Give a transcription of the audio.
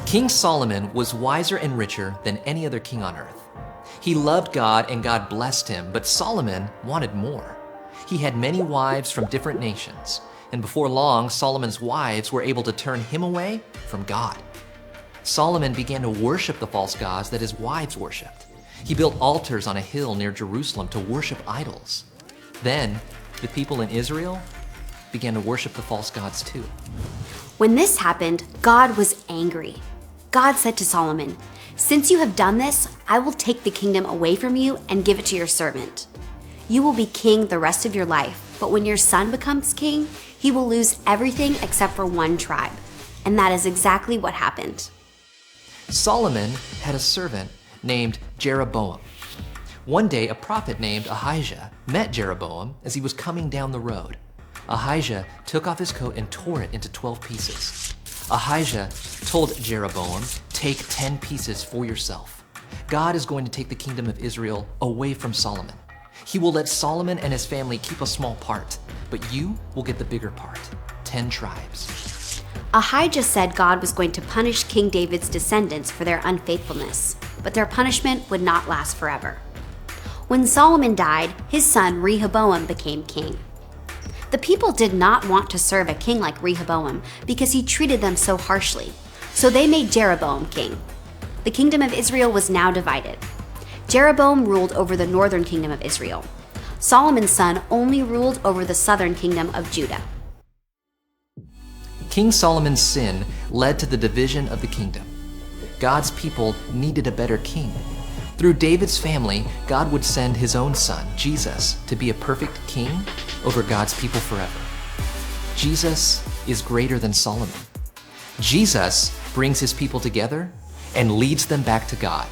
King Solomon was wiser and richer than any other king on earth. He loved God and God blessed him, but Solomon wanted more. He had many wives from different nations, and before long, Solomon's wives were able to turn him away from God. Solomon began to worship the false gods that his wives worshipped. He built altars on a hill near Jerusalem to worship idols. Then, the people in Israel began to worship the false gods too. When this happened, God was angry. God said to Solomon, "Since you have done this, I will take the kingdom away from you and give it to your servant. You will be king the rest of your life, but when your son becomes king, he will lose everything except for one tribe." And that is exactly what happened. Solomon had a servant named Jeroboam. One day, a prophet named Ahijah met Jeroboam as he was coming down the road. Ahijah took off his coat and tore it into 12 pieces. Ahijah told Jeroboam, "Take 10 pieces for yourself. God is going to take the kingdom of Israel away from Solomon. He will let Solomon and his family keep a small part, but you will get the bigger part, 10 tribes." Ahijah said God was going to punish King David's descendants for their unfaithfulness, but their punishment would not last forever. When Solomon died, his son Rehoboam became king. The people did not want to serve a king like Rehoboam because he treated them so harshly, so they made Jeroboam king. The kingdom of Israel was now divided. Jeroboam ruled over the northern kingdom of Israel. Solomon's son only ruled over the southern kingdom of Judah. King Solomon's sin led to the division of the kingdom. God's people needed a better king. Through David's family, God would send his own son, Jesus, to be a perfect king over God's people forever. Jesus is greater than Solomon. Jesus brings his people together and leads them back to God.